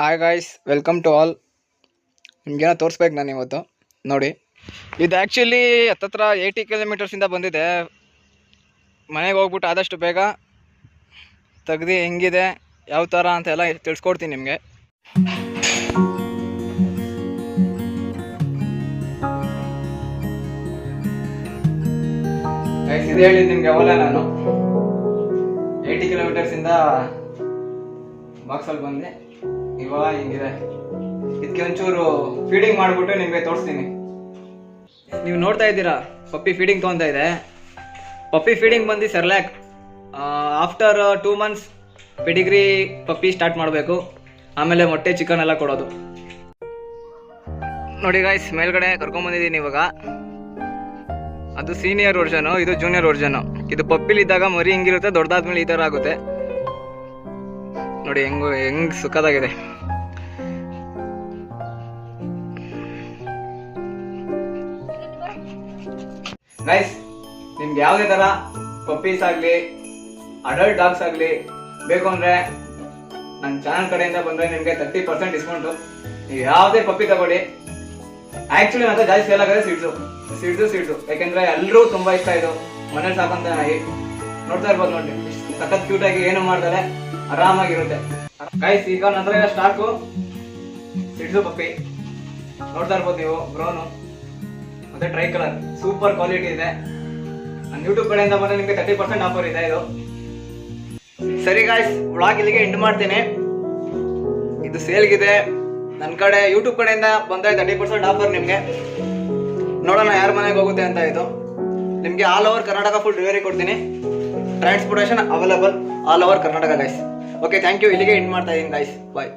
Hi guys, welcome to all. ನಿಮಗೇನೋ ತೋರಿಸ್ಬೇಕು ನಾನು ಇವತ್ತು. ನೋಡಿ, ಇದು ಆ್ಯಕ್ಚುಲಿ ಹತ್ತತ್ರ 80 ಕಿಲೋಮೀಟರ್ಸಿಂದ ಬಂದಿದೆ. ಮನೆಗೆ ಹೋಗ್ಬಿಟ್ಟು ಆದಷ್ಟು ಬೇಗ ತೆಗ್ದು ಹೆಂಗಿದೆ ಯಾವ ಥರ ಅಂತೆಲ್ಲ ತಿಳಿಸ್ಕೊಡ್ತೀನಿ ನಿಮಗೆ. ಇದು ಹೇಳಿದ್ದು ನಿಮಗೆ ಅವಲ್ಲ, ನಾನು 80 ಕಿಲೋಮೀಟರ್ಸಿಂದ ಬಾಕ್ಸಲ್ಲಿ ಬಂದೆ. ಇವಾಗ ಹಿಂಗಿದೆ. ಇದಕ್ಕೆ ಒಂಚೂರು ಫೀಡಿಂಗ್ ಮಾಡಿಬಿಟ್ಟು ನಿಮಗೆ ತೋರಿಸ್ತೀನಿ. ನೀವು ನೋಡ್ತಾ ಇದ್ದೀರಾ, ಪಪ್ಪಿ ಫೀಡಿಂಗ್ ತೊಗೊತಾ ಇದೆ. ಪಪ್ಪಿ ಫೀಡಿಂಗ್ ಬಂದು ಸೆರ್ಲ್ಯಾಕ್. ಆಫ್ಟರ್ 2 months ಪೆಡಿಗ್ರಿ ಪಪ್ಪಿ ಸ್ಟಾರ್ಟ್ ಮಾಡಬೇಕು. ಆಮೇಲೆ ಮೊಟ್ಟೆ ಚಿಕನ್ ಎಲ್ಲ ಕೊಡೋದು. ನೋಡಿ ಗಾಯ್ಸ್, ಮೇಲ್ಗಡೆ ಕರ್ಕೊಂಬಂದಿದ್ದೀನಿ ಇವಾಗ. ಅದು ಸೀನಿಯರ್ ವರ್ಷನು, ಇದು ಜೂನಿಯರ್ ವರ್ಷನು. ಇದು ಪಪ್ಪಿಲಿದ್ದಾಗ ಮರಿ ಹಿಂಗಿರುತ್ತೆ, ದೊಡ್ಡದಾದ್ಮೇಲೆ ಈ ಥರ ಆಗುತ್ತೆ. ನೋಡಿ ಹೆಂಗ್ ಸುಖದಾಗಿದೆ. ಗೈಸ್, ನಿಮ್ಗೆ ಯಾವುದೇ ಥರ ಪಪ್ಪೀಸ್ ಆಗಲಿ ಅಡಲ್ಟ್ ಡಾಗ್ಸ್ ಆಗಲಿ ಬೇಕು ಅಂದರೆ ನನ್ನ ಚಾನಲ್ ಕಡೆಯಿಂದ ಬಂದರೆ ನಿಮಗೆ 30% ಡಿಸ್ಕೌಂಟು. ನೀವು ಯಾವುದೇ ಪಪ್ಪಿ ತಗೊಳ್ಳಿ. ಆ್ಯಕ್ಚುಲಿ ನನ್ನ ಜಾಸ್ತಿ ಸೇಲ್ ಆಗೋದೇ ಸೀಡ್ಸು. ಯಾಕೆಂದರೆ ಎಲ್ಲರೂ ತುಂಬ ಇಷ್ಟ ಇದು. ಮನೇಲಿ ಸಾಕಂತ ನಾಯಿ ನೋಡ್ತಾ ಇರ್ಬೋದು. ನೋಡಿ, ಸಖತ್ ಕ್ಯೂಟಾಗಿ ಏನು ಮಾಡ್ತಾರೆ, ಆರಾಮಾಗಿರುತ್ತೆ. ಗೈಸ್, ಈಗ ನಂತರ ಸ್ಟಾಕು ಸಿಡ್ಸು ಪಪ್ಪಿ ನೋಡ್ತಾ ಇರ್ಬೋದು ನೀವು. ಬ್ರೌನು ಮತ್ತೆ ಟ್ರೈ ಕಲರ್, ಸೂಪರ್ ಕ್ವಾಲಿಟಿ ಇದೆ. ನನ್ನ ಯೂಟ್ಯೂಬ್ ಕಡೆಯಿಂದ ಬಂದರೆ ನಿಮಗೆ 30% ಆಫರ್ ಇದೆ ಇದು. ಸರಿ ಗಾಯ್ಸ್, ವ್ಲಾಗ್ ಇಲ್ಲಿಗೆ ಎಂಡ್ ಮಾಡ್ತೀನಿ. ಇದು ಸೇಲ್ಗಿದೆ. ನನ್ನ ಕಡೆ ಯೂಟ್ಯೂಬ್ ಕಡೆಯಿಂದ ಬಂದರೆ 30% ಆಫರ್ ನಿಮಗೆ. ನೋಡೋಣ ಯಾರ ಮನೆಗೆ ಹೋಗುತ್ತೆ ಅಂತ. ಇದು ನಿಮಗೆ all over Karnataka full delivery ಕೊಡ್ತೀನಿ. Transportation available all over Karnataka guys. Okay, thank you. ಇಲ್ಲಿಗೆ ಎಂಡ್ ಮಾಡ್ತಾ ಇದ್ದೀನಿ ಗೈಸ್. ಬಾಯ್.